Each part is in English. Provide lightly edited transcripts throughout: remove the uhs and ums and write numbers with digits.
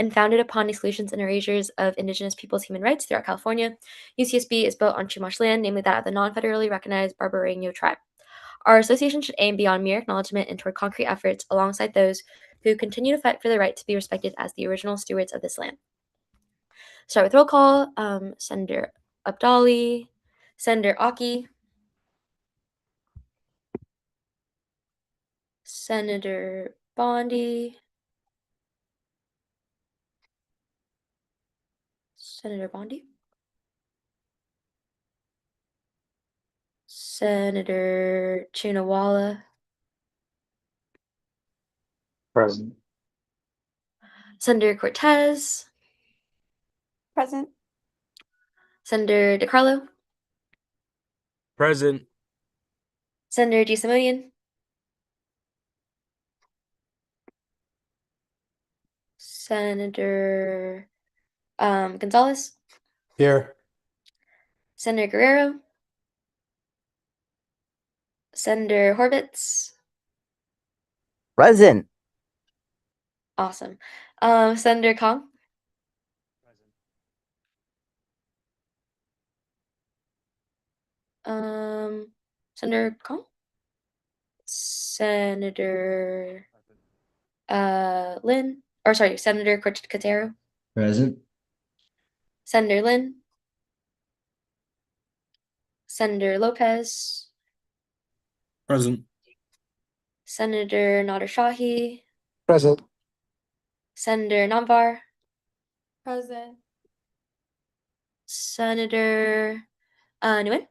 and founded upon exclusions and erasures of Indigenous peoples' human rights throughout California. UCSB is built on Chumash land, namely that of the non-federally recognized Barbareño tribe. Our association should aim beyond mere acknowledgement and toward concrete efforts alongside those who continue to fight for the right to be respected as the original stewards of this land. Start with roll call. Senator Abdali, Senator Aki, Senator Bondi, Senator Bondi, Senator Chinawala, Present. Senator Cortez, Present. Senator DiCarlo, Present. Senator DeSimonian, Senator Gonzalez, Here. Senator Guerrero, Senator Horvitz. Present. Awesome. Senator Kong, Senator Kong, Senator Lynn, or sorry, Senator Cotero, Present. Senator Lynn, Senator Lopez, Present. Senator Nader Shahi, Present. Senator Namvar, Present. Senator Nguyen,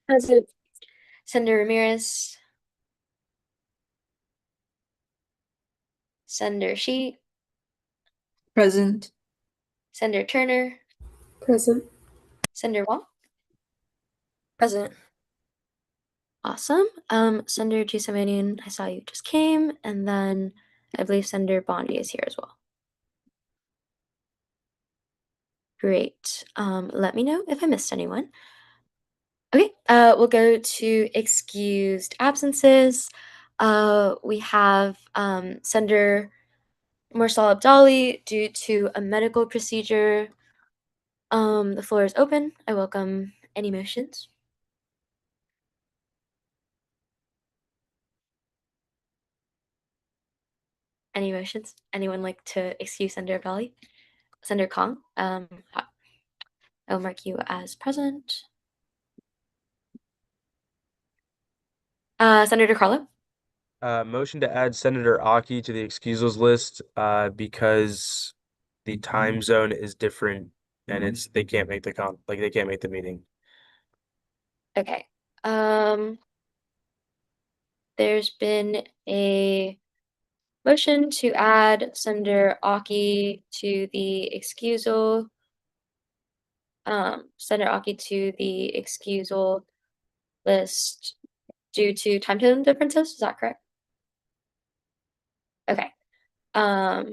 Present. Senator Ramirez, Senator Sheet, Present. Senator Turner, Present. Senator Wong. Present. Awesome. Senator Gisamanian, I saw you just came, and then I believe Senator Bondi is here as well. Great. Let me know if I missed anyone. Okay, we'll go to excused absences. We have Senator Mursal Abdali due to a medical procedure. The floor is open. I welcome any motions. Any motions? Anyone like to excuse Senator Abdali? Senator Kong, I'll mark you as present. Senator Carlo, Motion to add Senator Aki to the excusals list because the time zone is different and they can't make they can't make the meeting. okay. There's been a motion to add Senator Aki to the excusal. Senator Aki to the excusal list due to time zone differences. Is that correct? Okay. Yeah.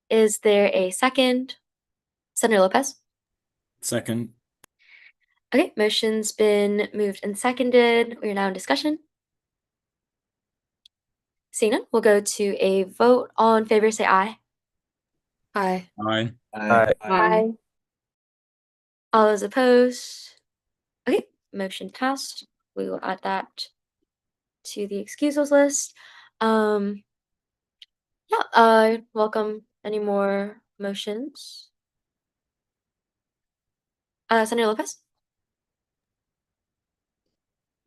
Is there a second? Senator Lopez? Second. Okay, motion's been moved and seconded. We are now in discussion. Seeing none, we'll go to a vote. All in favor, say aye. Aye. Aye. Aye. All those opposed? Okay, motion passed. We will add that to the excusals list. Welcome any more motions. Senator Lopez?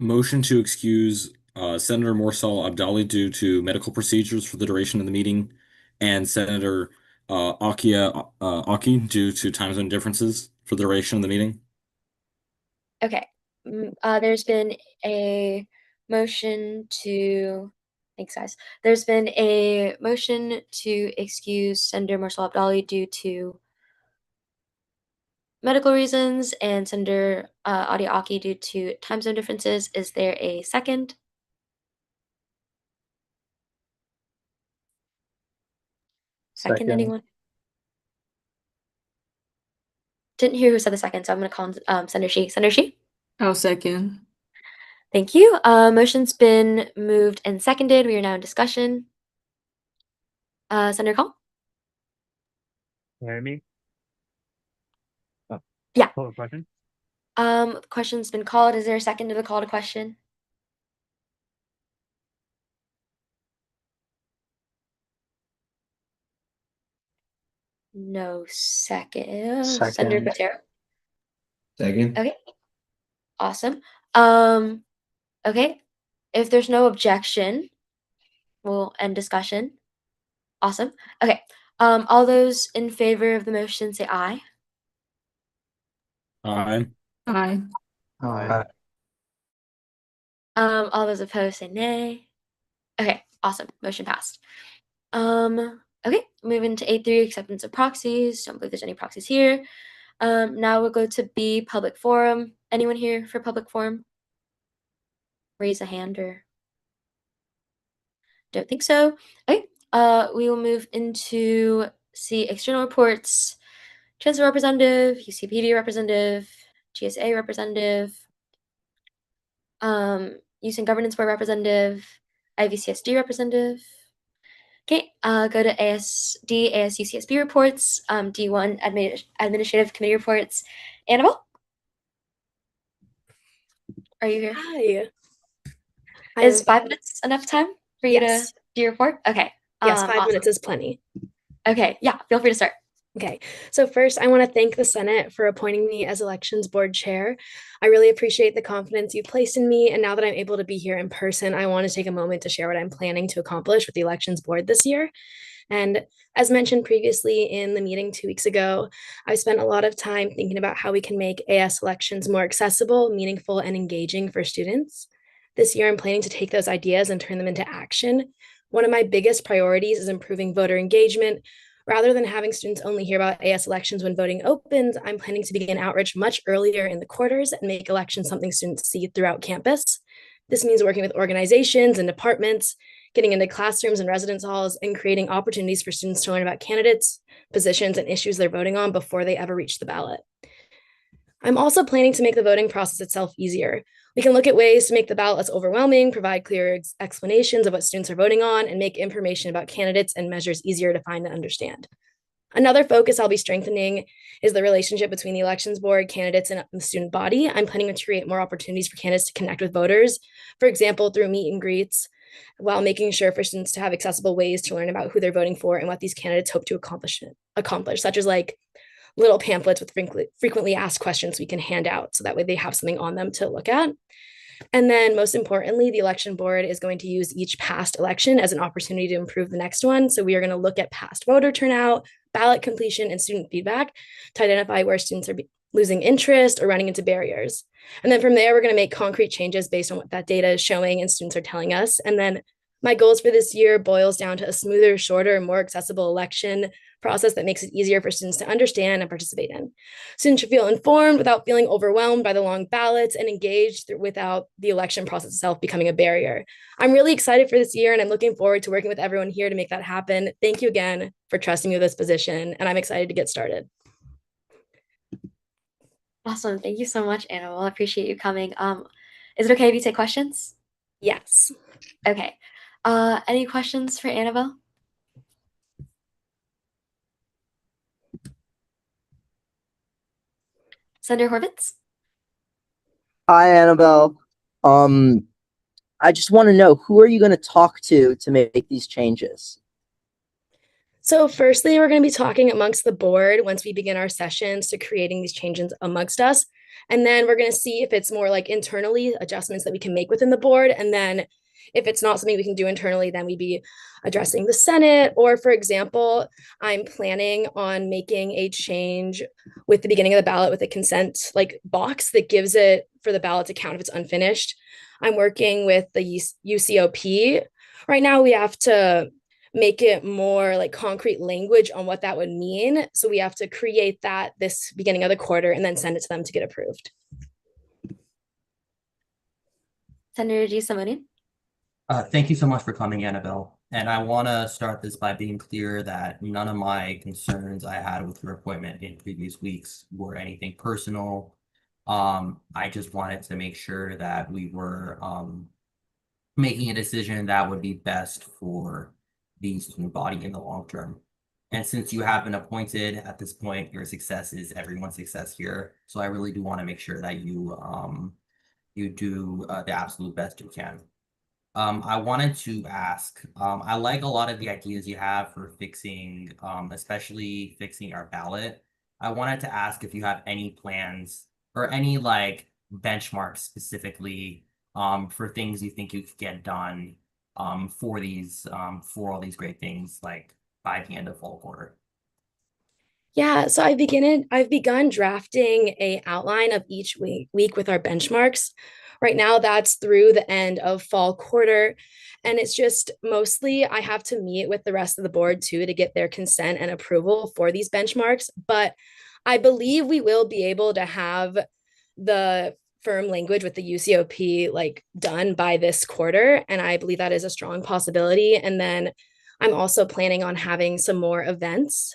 Motion to excuse Senator Mursal Abdali due to medical procedures for the duration of the meeting, and Senator Aki due to time zone differences for the duration of the meeting. Okay. There's been a motion to. Thanks, guys. There's been a motion to excuse Senator Mursal Abdali due to medical reasons and Senator Adi Aki due to time zone differences. Is there a second? Second, anyone? Didn't hear who said the second, so I'm going to call Senator Shi. Senator Shi? I'll second. Thank you. Motion's been moved and seconded. We are now in discussion. Senator Call? Hear me? Oh. Yeah. Call the question? Question's been called. Is there a second to the call to question? No second. Senator Quintero? Second. Okay. Awesome. Okay. If there's no objection, we'll end discussion. Awesome. Okay. All those in favor of the motion say aye. Aye. Aye. All those opposed say nay. Okay, awesome. Motion passed. Okay, moving to A3, acceptance of proxies. Don't believe there's any proxies here. Now we'll go to B, public forum. Anyone here for public forum? Raise a hand or don't think so. Okay, we will move into C, external reports. Chancellor representative, UCPD representative, GSA representative, Youth and Governance Board representative, IVCSD representative. Okay, go to ASD, ASUCSB reports, D1 administrative committee reports. Annabelle? Are you here? Hi. Is 5 minutes enough time for you Yes. to do your report? Okay. Yes, 5 Awesome. minutes is plenty. Okay, yeah, feel free to start. Okay, so first I want to thank the Senate for appointing me as Elections Board Chair. I really appreciate the confidence you placed in me, and now that I'm able to be here in person, I want to take a moment to share what I'm planning to accomplish with the Elections Board this year. And as mentioned previously in the meeting 2 weeks ago, I spent a lot of time thinking about how we can make AS elections more accessible, meaningful, and engaging for students. This year, I'm planning to take those ideas and turn them into action. One of my biggest priorities is improving voter engagement. Rather than having students only hear about AS elections when voting opens, I'm planning to begin outreach much earlier in the quarters and make elections something students see throughout campus. This means working with organizations and departments, getting into classrooms and residence halls, and creating opportunities for students to learn about candidates, positions, and issues they're voting on before they ever reach the ballot. I'm also planning to make the voting process itself easier. We can look at ways to make the ballot less overwhelming, provide clear explanations of what students are voting on, and make information about candidates and measures easier to find and understand. Another focus I'll be strengthening is the relationship between the elections board, candidates, and the student body. I'm planning to create more opportunities for candidates to connect with voters, for example, through meet and greets, while making sure for students to have accessible ways to learn about who they're voting for and what these candidates hope to accomplish, such as like little pamphlets with frequently asked questions we can hand out so that way they have something on them to look at. And then most importantly, the election board is going to use each past election as an opportunity to improve the next one. So we are going to look at past voter turnout, ballot completion, and student feedback to identify where students are losing interest or running into barriers. And then from there, we're going to make concrete changes based on what that data is showing and students are telling us. And then my goals for this year boils down to a smoother, shorter, and more accessible election process that makes it easier for students to understand and participate in. Students should feel informed without feeling overwhelmed by the long ballots and engaged without the election process itself becoming a barrier. I'm really excited for this year and I'm looking forward to working with everyone here to make that happen. Thank you again for trusting me with this position, and I'm excited to get started. Awesome. Thank you so much, Annabelle. I appreciate you coming. Is it okay if you take questions? Yes. Okay. Any questions for Annabelle? Senator Horvitz? Hi, Annabelle. I just want to know, who are you going to talk to make these changes? So firstly, we're going to be talking amongst the board once we begin our sessions to creating these changes amongst us. And then we're going to see if it's more like internally adjustments that we can make within the board. And then if it's not something we can do internally, then we'd be addressing the Senate. Or for example, I'm planning on making a change with the beginning of the ballot with a consent like box that gives it for the ballot to count if it's unfinished. I'm working with the UCOP. Right now we have to make it more like concrete language on what that would mean. So we have to create that this beginning of the quarter and then send it to them to get approved. Senator G. Simonian? Thank you so much for coming, Annabelle. And I want to start this by being clear that none of my concerns I had with your appointment in previous weeks were anything personal. I just wanted to make sure that we were making a decision that would be best for the student body in the long term. And since you have been appointed at this point, your success is everyone's success here. So I really do want to make sure that you do the absolute best you can. I wanted to ask, I like a lot of the ideas you have for fixing, especially fixing our ballot. I wanted to ask if you have any plans or any like benchmarks specifically for things you think you could get done for all these great things like by the end of fall quarter. Yeah, so I've begun drafting a outline of each week with our benchmarks. Right now, that's through the end of fall quarter. And it's just mostly I have to meet with the rest of the board too to get their consent and approval for these benchmarks. But I believe we will be able to have the firm language with the UCOP like done by this quarter. And I believe that is a strong possibility. And then I'm also planning on having some more events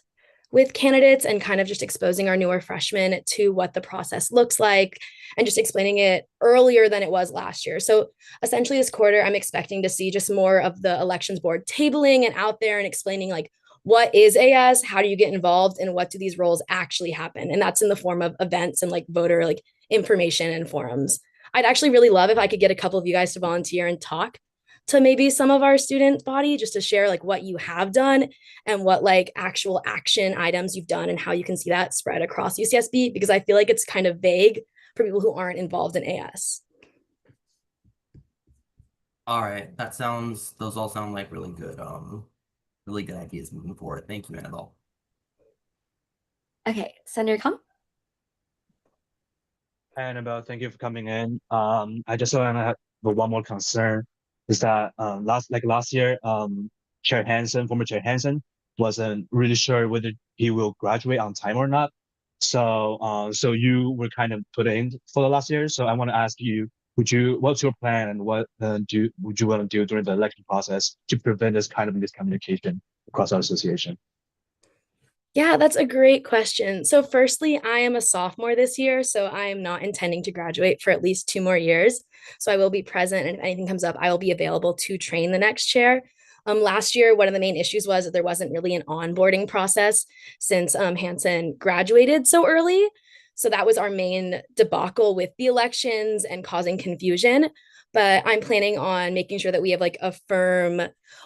with candidates and kind of just exposing our newer freshmen to what the process looks like and just explaining it earlier than it was last year. So essentially this quarter, I'm expecting to see just more of the elections board tabling and out there and explaining like, what is AS? How do you get involved? And what do these roles actually happen? And that's in the form of events and like voter like information and forums. I'd actually really love if I could get a couple of you guys to volunteer and talk to maybe some of our student body just to share like what you have done and what like actual action items you've done and how you can see that spread across UCSB, because I feel like it's kind of vague for people who aren't involved in AS. All right, those all sound like really good ideas moving forward. Thank you, Annabelle. Okay, Senator Kang. Hi, Annabelle, thank you for coming in. I just want to have one more concern is that last year, former Chair Hansen wasn't really sure whether he will graduate on time or not. So you were kind of put in for the last year. So I want to ask you, what's your plan and what would you want to do during the election process to prevent this kind of miscommunication across our association? Yeah, that's a great question. So firstly, I am a sophomore this year, so I am not intending to graduate for at least 2 more years. So I will be present, and if anything comes up, I will be available to train the next chair. Last year, one of the main issues was that there wasn't really an onboarding process since Hansen graduated so early. So that was our main debacle with the elections and causing confusion. But I'm planning on making sure that we have like a firm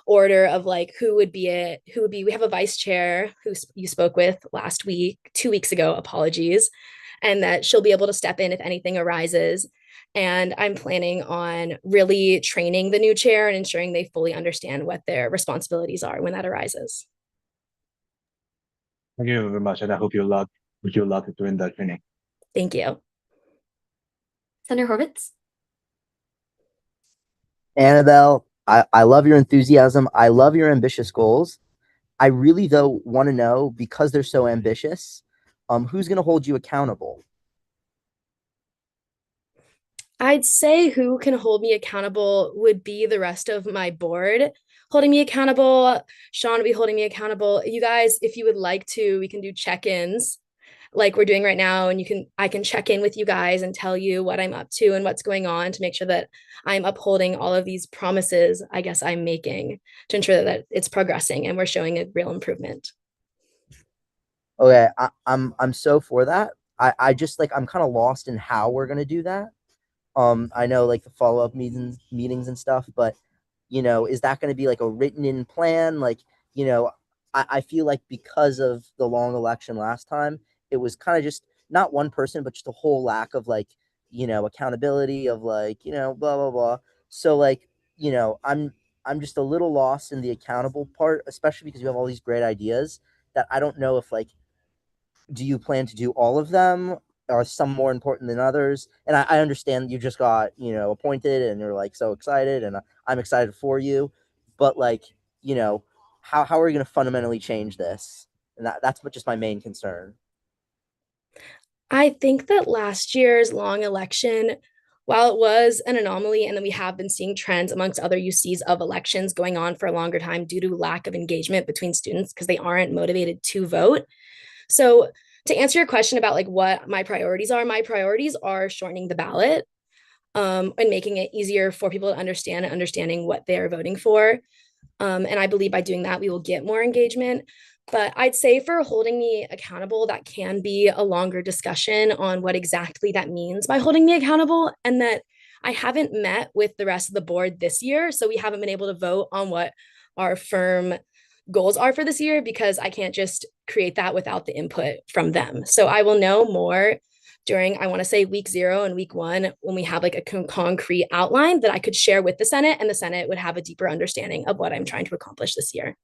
order of like we have a vice chair who you spoke with last week, 2 weeks ago, apologies, and that she'll be able to step in if anything arises. And I'm planning on really training the new chair and ensuring they fully understand what their responsibilities are when that arises. Thank you very much, and I hope you luck during that training. Thank you. Senator Horvitz. Annabelle, I love your enthusiasm. I love your ambitious goals. I really, though, want to know, because they're so ambitious, who's going to hold you accountable? I'd say who can hold me accountable would be the rest of my board holding me accountable. Sean will be holding me accountable. You guys, if you would like to, we can do check-ins like we're doing right now, and I can check in with you guys and tell you what I'm up to and what's going on to make sure that I'm upholding all of these promises I guess I'm making to ensure that it's progressing and we're showing a real improvement. Okay, I'm so for that. I just like I'm kind of lost in how we're gonna do that. I know like the follow-up meetings and stuff, but is that going to be like a written in plan? Like, I feel like because of the long election last time, it was kind of just not one person, but just a whole lack of like, accountability of like, blah, blah, blah. So like, I'm just a little lost in the accountable part, especially because you have all these great ideas that I don't know if like, do you plan to do all of them? Are some more important than others? And I understand you just got, appointed and you're like so excited, and I'm excited for you. But like, how are we going to fundamentally change this? And that's just my main concern. I think that last year's long election, while it was an anomaly, and then we have been seeing trends amongst other UCs of elections going on for a longer time due to lack of engagement between students because they aren't motivated to vote. So to answer your question about like what my priorities are shortening the ballot and making it easier for people to understand and understanding what they're voting for. And I believe by doing that, we will get more engagement. But I'd say for holding me accountable, that can be a longer discussion on what exactly that means by holding me accountable. And that I haven't met with the rest of the board this year. So we haven't been able to vote on what our firm goals are for this year because I can't just create that without the input from them. So I will know more during, I want to say, week 0 and week 1, when we have like a concrete outline that I could share with the Senate, and the Senate would have a deeper understanding of what I'm trying to accomplish this year.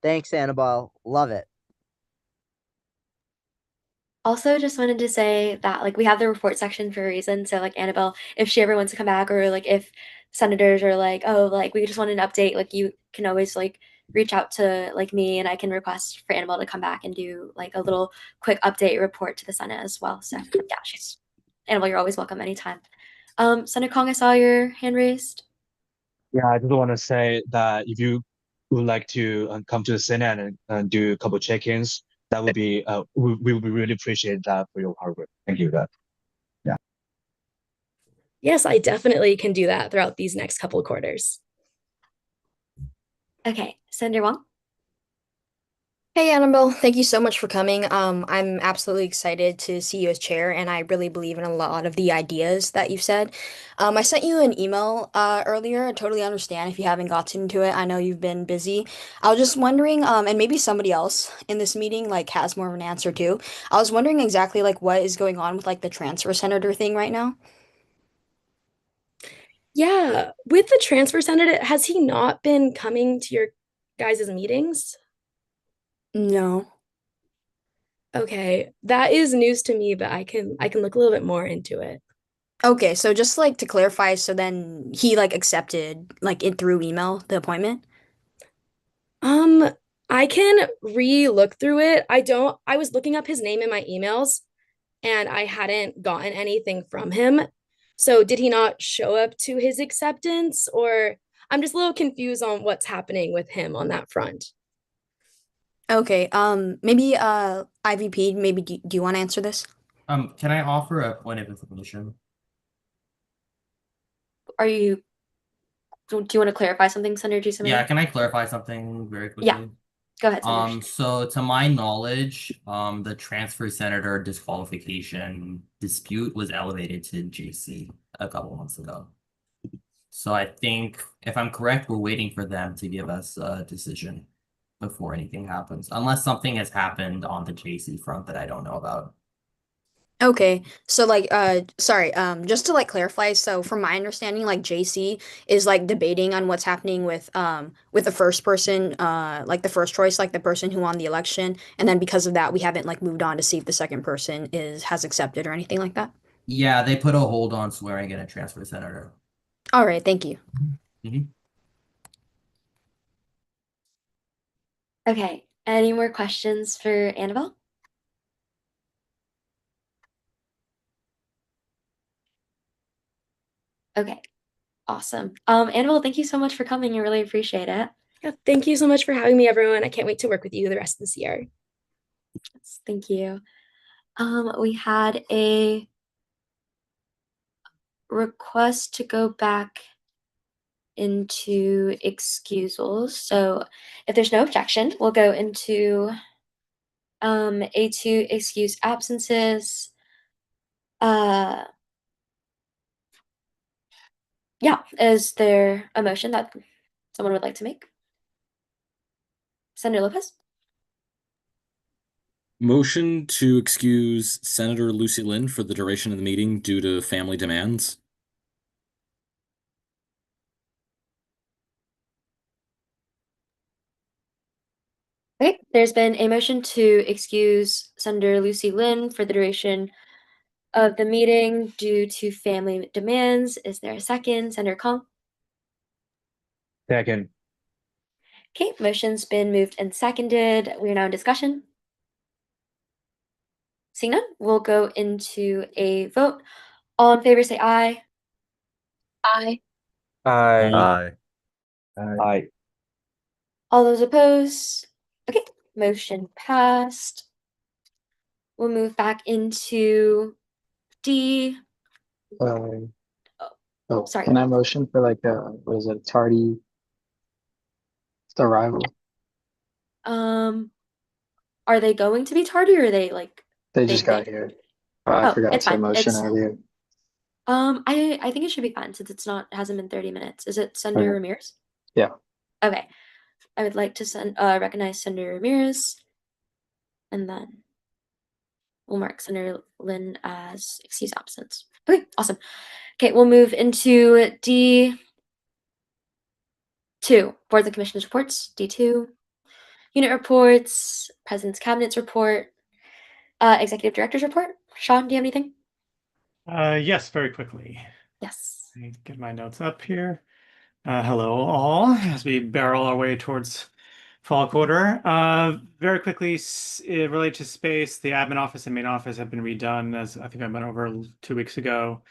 Thanks, Annabelle. Love it. Also, just wanted to say that like we have the report section for a reason. So like Annabelle, if she ever wants to come back, or like if senators are like, oh, like we just want an update, like you can always like reach out to like me, and I can request for Annabelle to come back and do like a little quick update report to the Senate as well. So yeah, Annabelle, you're always welcome anytime. Senator Kong, I saw your hand raised. Yeah, I just want to say that if you would like to come to the Senate and do a couple check-ins, that would be we would really appreciate that for your hard work. Thank you. That. Yes, I definitely can do that throughout these next couple of quarters. Okay, Senator Wong. Hey, Annabelle, thank you so much for coming. I'm absolutely excited to see you as chair, and I really believe in a lot of the ideas that you've said. I sent you an email earlier. I totally understand if you haven't gotten to it. I know you've been busy. I was just wondering, and maybe somebody else in this meeting like has more of an answer too. I was wondering exactly like what is going on with like the transfer senator thing right now. Yeah, with the transfer senator, has he not been coming to your guys' meetings? No. Okay, that is news to me, but I can look a little bit more into it. Okay, so just like to clarify, so then he like accepted like it through email, the appointment? I can re-look through it. I was looking up his name in my emails and I hadn't gotten anything from him. So did he not show up to his acceptance, or I'm just a little confused on what's happening with him on that front. Okay, maybe IVP, maybe do you want to answer this? Can I offer a point of information? Do you want to clarify something, Senator G. Yeah, can I clarify something very quickly? Yeah. Go ahead, Senator. So to my knowledge, the transfer senator disqualification dispute was elevated to JC a couple months ago. So I think, if I'm correct, we're waiting for them to give us a decision before anything happens, unless something has happened on the JC front that I don't know about. Okay, so like sorry, just to like clarify, so from my understanding, like JC is like debating on what's happening with the first person, like the first choice, like the person who won the election, and then because of that we haven't like moved on to see if the second person has accepted or anything like that. Yeah, they put a hold on swearing in a transfer senator. All right, thank you. Okay, any more questions for Annabelle? Okay, awesome. Annabelle, thank you so much for coming. I really appreciate it. Yeah, thank you so much for having me, everyone. I can't wait to work with you the rest of this year. Yes, thank you. We had a request to go back into excusals. So if there's no objection, we'll go into A2 excuse absences. Yeah, is there a motion that someone would like to make? Senator Lopez? Motion to excuse Senator Lucy Lin for the duration of the meeting due to family demands. Okay, there's been a motion to excuse Senator Lucy Lin for the duration of the meeting due to family demands. Is there a second? Senator Kong? Second. Okay, motion's been moved and seconded. We are now in discussion. Seeing none, we'll go into a vote. All in favor, say aye. Aye. Aye. Aye. All those opposed? Okay, motion passed. We'll move back into D. Oh, Sorry. can I motion for like what is it, tardy The rival. Are they going to be tardy, or are they like They just got here. I forgot it's to fine. motion It's earlier. I think it should be fine since it hasn't been 30 minutes. Is it Senator Okay. Ramirez? Yeah. Okay. I would like to recognize Senator Ramirez, and then we'll mark Senator Lynn as excused absence. Okay, awesome. Okay, we'll move into D2, Boards and Commissioners reports. D2, unit reports, President's Cabinet's report, Executive Director's report. Sean, do you have anything? Yes, very quickly. Yes. Let me get my notes up here. Hello, all, as we barrel our way towards fall quarter. Very quickly, related to space, the admin office and main office have been redone, as I think I went over 2 weeks ago.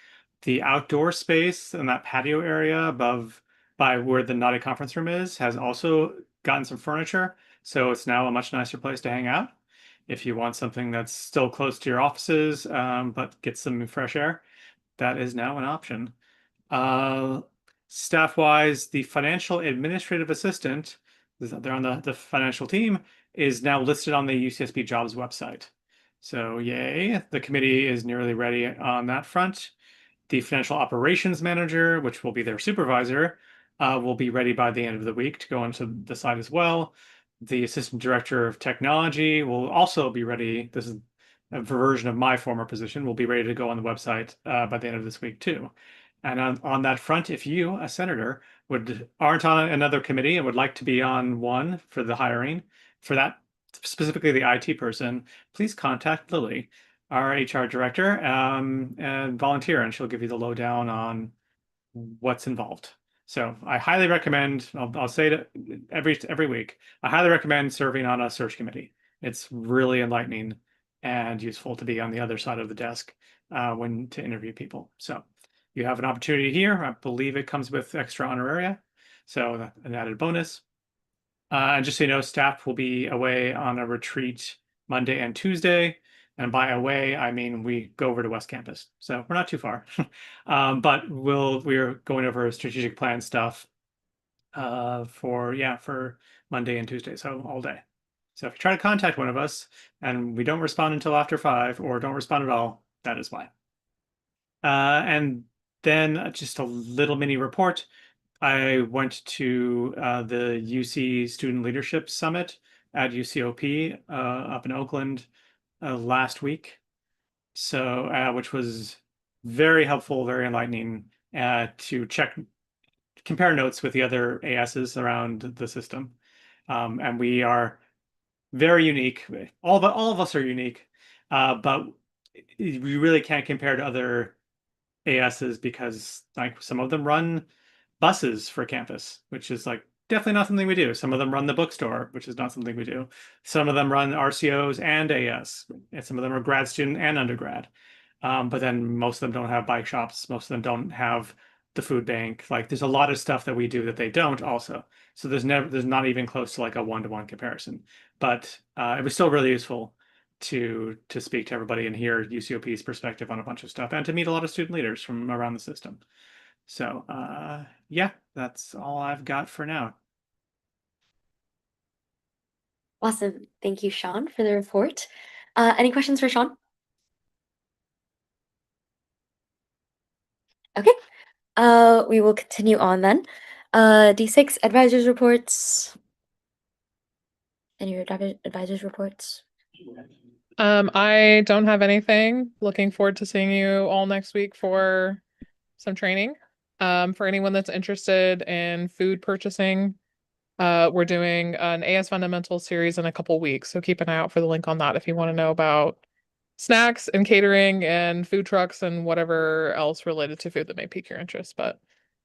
The outdoor space and that patio area above by where the Naughty conference room is has also gotten some furniture, so it's now a much nicer place to hang out. If you want something that's still close to your offices, but get some fresh air, that is now an option. Staff-wise, the financial administrative assistant, they're on the financial team, is now listed on the UCSB jobs website. So yay, the committee is nearly ready on that front. The financial operations manager, which will be their supervisor, will be ready by the end of the week to go onto the site as well. The assistant director of technology will also be ready. This is a version of my former position, will be ready to go on the website by the end of this week too. And on that front, if you, a senator, aren't on another committee and would like to be on one for the hiring, for that specifically the IT person, please contact Lily, our HR director, and volunteer, and she'll give you the lowdown on what's involved. So I highly recommend, I'll say it every week, I highly recommend serving on a search committee. It's really enlightening and useful to be on the other side of the desk when to interview people. So you have an opportunity here. I believe it comes with extra honoraria, so an added bonus. And just so you know, staff will be away on a retreat Monday and Tuesday. And by away, I mean we go over to West Campus. So we're not too far. But we're going over strategic plan stuff for Monday and Tuesday, so all day. So if you try to contact one of us and we don't respond until after 5 or don't respond at all, that is why. And then just a little mini report. I went to the UC Student Leadership Summit at UCOP up in Oakland last week. So, which was very helpful, very enlightening to compare notes with the other ASs around the system. And we are very unique. All of us are unique, but we really can't compare to other ASs because like some of them run buses for campus, which is like definitely not something we do. Some of them run the bookstore, which is not something we do. Some of them run RCOs and AS, and some of them are grad student and undergrad. But then most of them don't have bike shops. Most of them don't have the food bank. Like there's a lot of stuff that we do that they don't also. So there's not even close to like a one-to-one comparison. But it was still really useful to speak to everybody and hear UCOP's perspective on a bunch of stuff and to meet a lot of student leaders from around the system. So yeah, that's all I've got for now. Awesome. Thank you, Sean, for the report. Any questions for Sean? Okay. We will continue on then. D6 advisors reports. Any advisors reports? I don't have anything. Looking forward to seeing you all next week for some training. For anyone that's interested in food purchasing, we're doing an AS Fundamentals series in a couple weeks, so keep an eye out for the link on that if you want to know about snacks and catering and food trucks and whatever else related to food that may pique your interest. But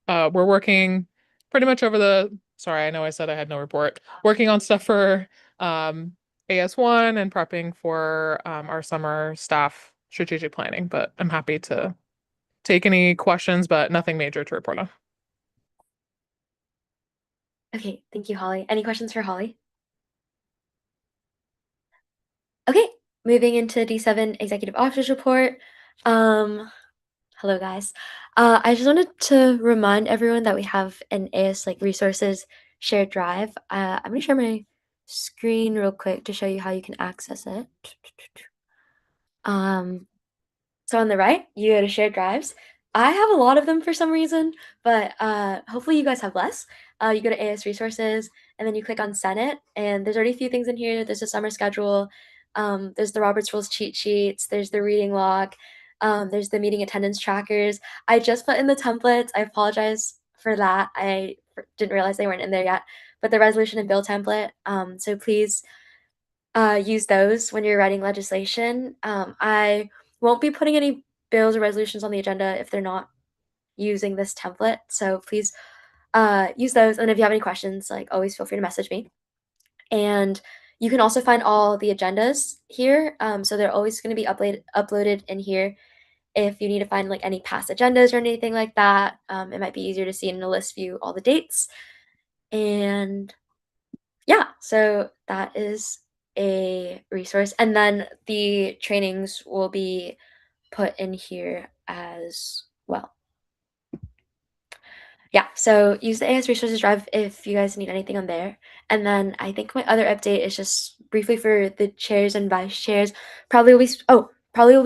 we're working pretty much sorry, I know I said I had no report. Working on stuff for AS1 and prepping for our summer staff strategic planning, but I'm happy to take any questions, but nothing major to report on. Okay, thank you, Holly. Any questions for Holly? Okay, moving into D7 Executive Officers Report. Hello, guys. I just wanted to remind everyone that we have an AS resources shared drive. I'm going to share my screen real quick to show you how you can access it. So on the right, you go to shared drives. I have a lot of them for some reason, but hopefully you guys have less. You go to AS resources and then you click on Senate, and there's already a few things in here. There's a summer schedule. There's the Roberts Rules cheat sheets. There's the reading log. There's the meeting attendance trackers. I just put in the templates. I apologize for that. I didn't realize they weren't in there yet, but the resolution and bill template. So please use those when you're writing legislation. I won't be putting any bills or resolutions on the agenda if they're not using this template. So please use those. And if you have any questions, like always feel free to message me. And you can also find all the agendas here. So they're always going to be uploaded in here. If you need to find like any past agendas or anything like that, it might be easier to see in a list view all the dates. And yeah, so that is a resource. And then the trainings will be put in here as well. Yeah, so use the AS resources drive if you guys need anything on there. And then I think my other update is just briefly for the chairs and vice chairs. Probably will be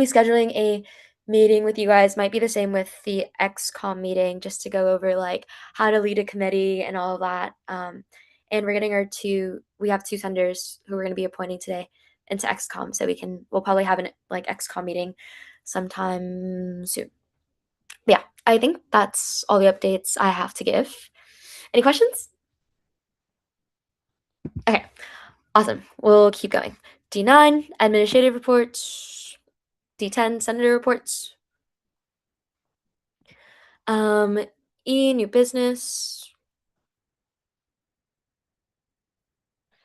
scheduling a meeting with you guys. Might be the same with the XCOM meeting, just to go over like how to lead a committee and all of that. And we're getting we have two senders who we're going to be appointing today into XCOM, so we'll probably have an like XCOM meeting sometime soon. But yeah, I think that's all the updates I have to give. Any questions? Okay, awesome. We'll keep going. D9, administrative reports. D10, senator reports. E, new business.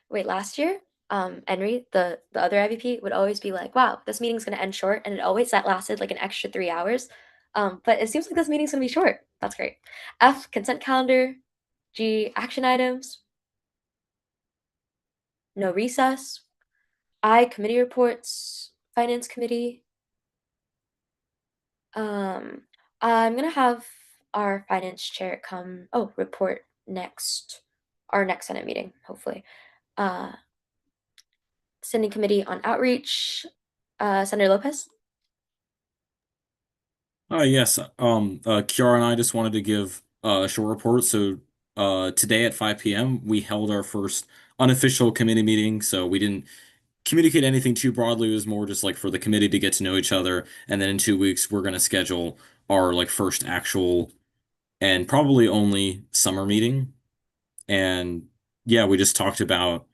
Wait, last year, Henry, the other IVP, would always be like, wow, this meeting's going to end short. And it always lasted like an extra 3 hours. But it seems like this meeting's going to be short. That's great. F, consent calendar. G, action items. No recess. I, committee reports. Finance committee. I'm going to have our finance chair report our next Senate meeting, hopefully. Standing committee on outreach. Senator Lopez. Yes. Kiara and I just wanted to give a short report. So today at 5 p.m. we held our first unofficial committee meeting. So we didn't communicate anything too broadly. It was more just like for the committee to get to know each other. And then in 2 weeks we're gonna schedule our like first actual and probably only summer meeting. And yeah, we just talked about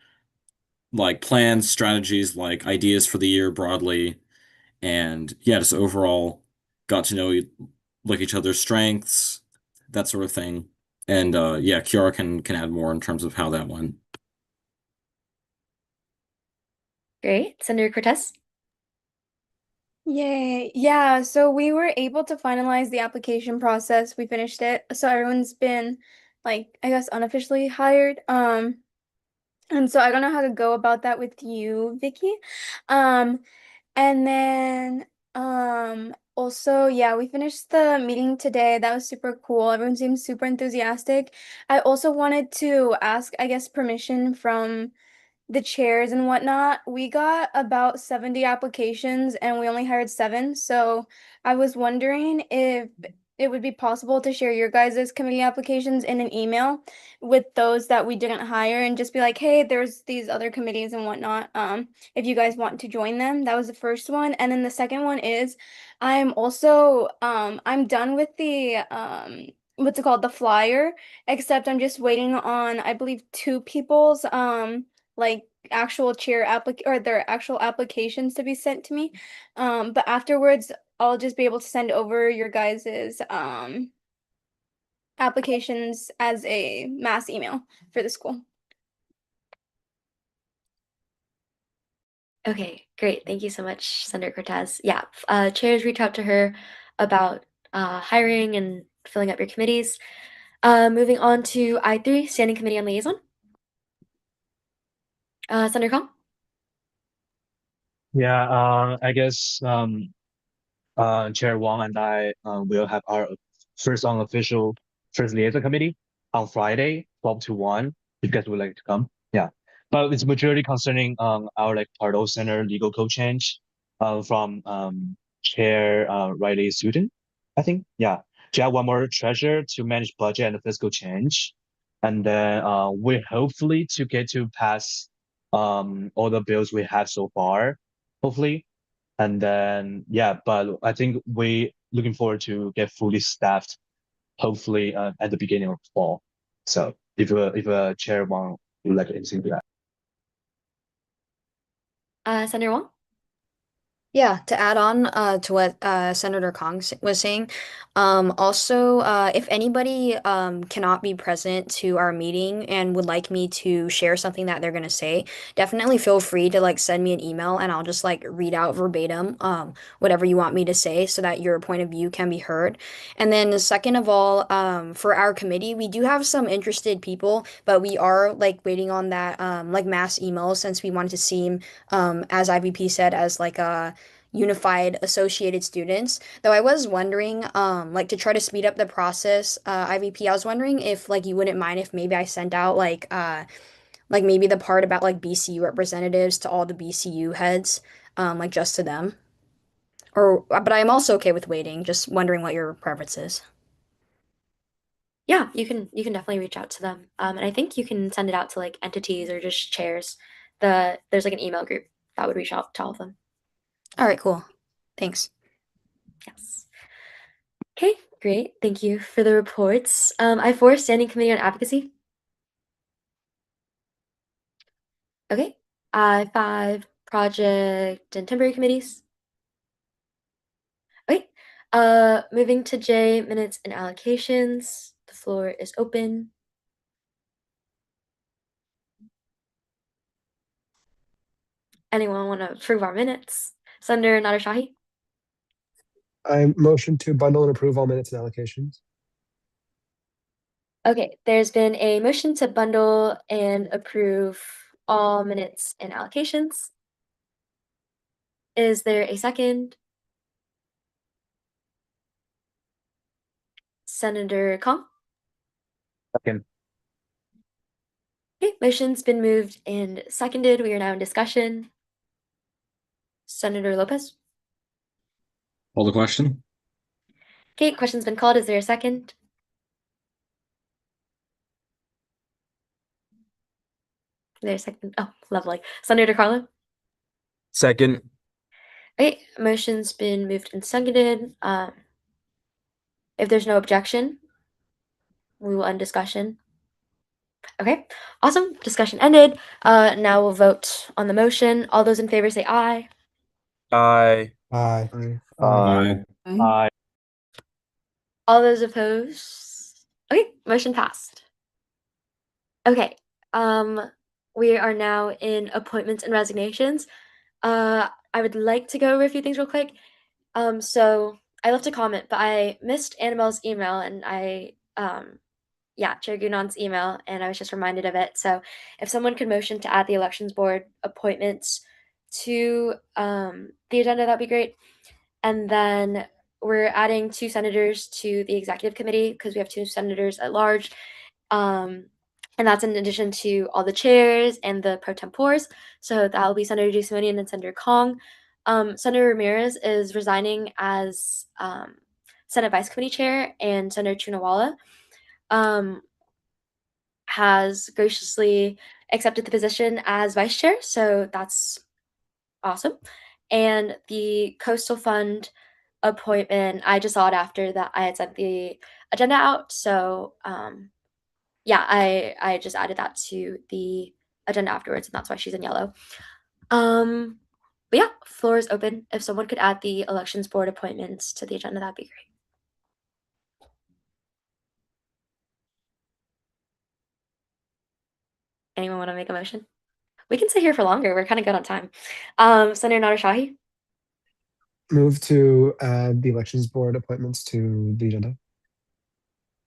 like plans, strategies, like ideas for the year broadly. And yeah, just overall got to know like each other's strengths, that sort of thing. And yeah, Kiara can add more in terms of how that went. Great. Senator Cortez. Yay. Yeah, so we were able to finalize the application process. We finished it. So everyone's been like, I guess, unofficially hired. And so I don't know how to go about that with you, Vicky. And then also, yeah, we finished the meeting today. That was super cool. Everyone seemed super enthusiastic. I also wanted to ask, I guess, permission from the chairs and whatnot. We got about 70 applications and we only hired 7. So I was wondering if it would be possible to share your guys' committee applications in an email with those that we didn't hire and just be like, hey, there's these other committees and whatnot. If you guys want to join them. That was the first one. And then the second one is I'm also I'm done with the what's it called, the flyer, except I'm just waiting on, I believe, 2 people's like actual their actual applications to be sent to me. But afterwards I'll just be able to send over your guys's applications as a mass email for the school. Okay, great. Thank you so much, Senator Cortez. Yeah, chairs reach out to her about hiring and filling up your committees. Moving on to I3, Standing Committee on Liaison. Senator Kong? Yeah, I guess Chair Wong and I will have our first unofficial first liaison committee on Friday, 12 to 1. if you guys would like to come. Yeah. But it's majority concerning our like Pardo Center legal code change from Chair Riley Sutton, I think. Yeah. To add one more treasure to manage budget and fiscal change. And then we hopefully to get to pass all the bills we have so far, hopefully. And then yeah, but I think we looking forward to get fully staffed, hopefully at the beginning of fall. So if a chair would like anything to add. Senator Wong? Yeah, to add on to what Senator Kong was saying, also if anybody cannot be present to our meeting and would like me to share something that they're gonna say, definitely feel free to like send me an email and I'll just like read out verbatim whatever you want me to say so that your point of view can be heard. And then second of all, for our committee, we do have some interested people, but we are like waiting on that like mass email since we wanted to seem as IVP said as like a unified associated students. Though I was wondering, like to try to speed up the process, IVP, I was wondering if like you wouldn't mind if maybe I sent out like maybe the part about like BCU representatives to all the BCU heads, like just to them. Or but I'm also okay with waiting, just wondering what your preference is. Yeah, you can definitely reach out to them. And I think you can send it out to like entities or just chairs. There's like an email group that would reach out to all of them. All right, cool. Thanks. Yes. Okay, great. Thank you for the reports. I4, Standing Committee on Advocacy. Okay. I5, Project and Temporary Committees. Okay. Moving to J, Minutes and Allocations. The floor is open. Anyone want to approve our minutes? Senator Nader Shahi? I motion to bundle and approve all minutes and allocations. Okay, there's been a motion to bundle and approve all minutes and allocations. Is there a second? Senator Kong? Second. Okay, motion's been moved and seconded. We are now in discussion. Senator Lopez? Call the question. Okay, question's been called. Is there a second? There's a second. Oh, lovely. Senator DiCarlo? Second. Okay, motion's been moved and seconded. If there's no objection, we will end discussion. Okay, awesome. Discussion ended. Now we'll vote on the motion. All those in favor say aye. Aye. Aye. Aye. All those opposed? Okay, motion passed. Okay, we are now in appointments and resignations. I would like to go over a few things real quick. So I left a comment, but I missed Annabelle's email and Chair Gunon's email, and I was just reminded of it. So if someone could motion to add the elections board appointments to the agenda, that'd be great. And then we're adding 2 senators to the executive committee because we have 2 senators at large. And that's in addition to all the chairs and the pro tempores. So that'll be Senator DeSimonian and Senator Kong. Senator Ramirez is resigning as Senate Vice Committee Chair, and Senator Chunawala has graciously accepted the position as Vice Chair. So that's awesome. And the Coastal Fund appointment, I just saw it after that I had sent the agenda out. So I just added that to the agenda afterwards, and that's why she's in yellow. But yeah, floor is open. If someone could add the elections board appointments to the agenda, that'd be great. Anyone want to make a motion? We can sit here for longer. We're kind of good on time. Senator Nader Shahi? Move to add the elections board appointments to the agenda.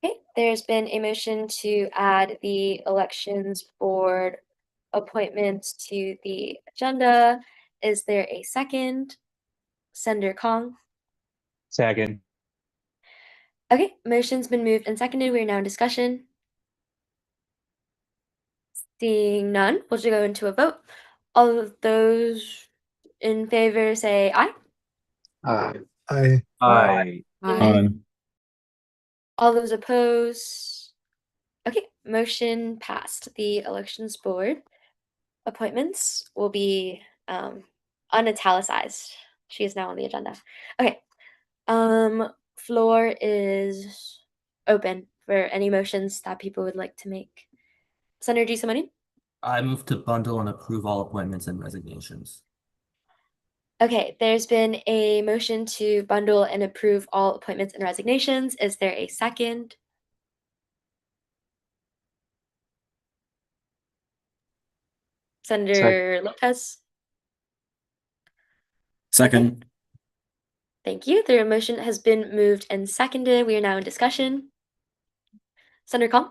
Okay, there's been a motion to add the elections board appointments to the agenda. Is there a second? Senator Kong? Second. Okay, motion's been moved and seconded. We are now in discussion. Seeing none, we'll just go into a vote. All of those in favor say aye. Aye. Aye. Aye. Aye. All those opposed? Okay, motion passed. The elections board appointments will be unitalicized. She is now on the agenda. Okay. Floor is open for any motions that people would like to make. Senator G. Simoni? I move to bundle and approve all appointments and resignations. Okay, there's been a motion to bundle and approve all appointments and resignations. Is there a second? Senator Lopez? Second. Thank you. The motion has been moved and seconded. We are now in discussion. Senator Kong?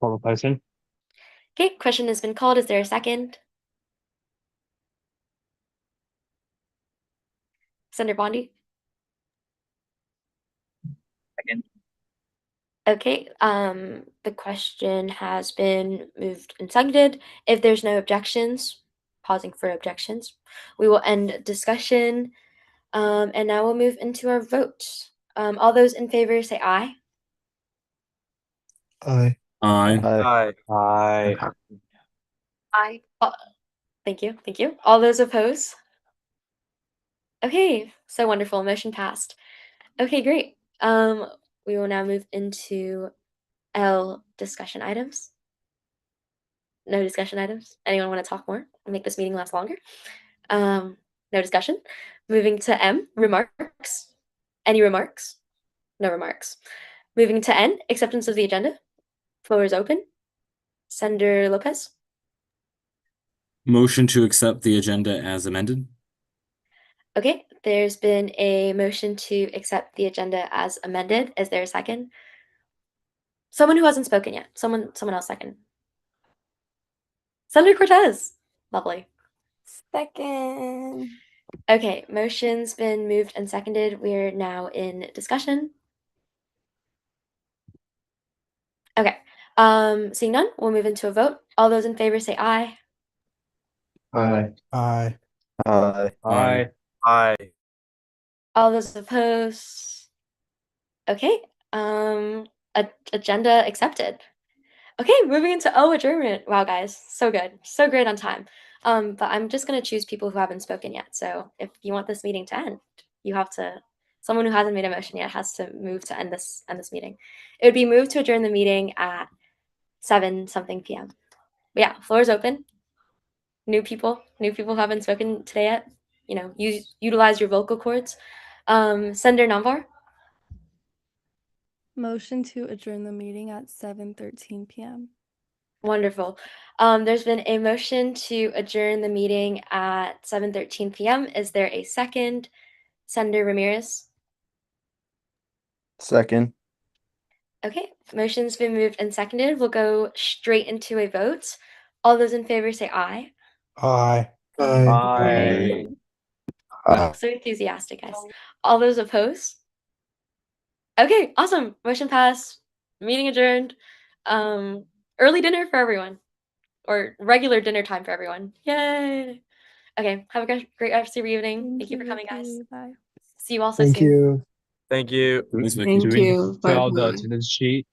Follow person. Okay, question has been called. Is there a second? Senator Bondi? Second. Okay, the question has been moved and seconded. If there's no objections, pausing for objections, we will end discussion. And now we'll move into our vote. All those in favor say aye. Aye. Aye. Aye. Aye. Thank you. Thank you. All those opposed? Okay, so wonderful. Motion passed. Okay, great. We will now move into L discussion items. No discussion items. Anyone want to talk more and make this meeting last longer? No discussion. Moving to M, remarks. Any remarks? No remarks. Moving to N, acceptance of the agenda. Floor is open. Senator Lopez? Motion to accept the agenda as amended. Okay, there's been a motion to accept the agenda as amended. Is there a second? Someone who hasn't spoken yet. Someone else second. Senator Cortez. Lovely. Second. Okay, motion's been moved and seconded. We're now in discussion. Okay. Seeing none, we'll move into a vote. All those in favor say aye. Aye. Aye. Aye. Aye. Aye. All those opposed? Okay. Agenda accepted. Okay, moving into O, adjournment. Wow, guys, so good, so great on time. But I'm just gonna choose people who haven't spoken yet. So if you want this meeting to end, you have to. Someone who hasn't made a motion yet has to move to end this meeting. It would be moved to adjourn the meeting at 7-something p.m. But yeah, floor is open. New people who haven't spoken today yet. You know, utilize your vocal cords. Senator Namvar? Motion to adjourn the meeting at 7:13 p.m. Wonderful. There's been a motion to adjourn the meeting at 7:13 p.m. Is there a second? Senator Ramirez? Second. Okay, motion's been moved and seconded. We'll go straight into a vote. All those in favor say aye. Aye. Aye. Wow, so enthusiastic, guys. All those opposed? Okay, awesome. Motion passed. Meeting adjourned. Early dinner for everyone, or regular dinner time for everyone. Yay! Okay, have a great rest of your evening. Thank you for coming, guys. Bye. See you all so Thank soon. you. Thank you. Thanks, Vicky. Thank Do we you. fill out the Bye-bye. attendance sheet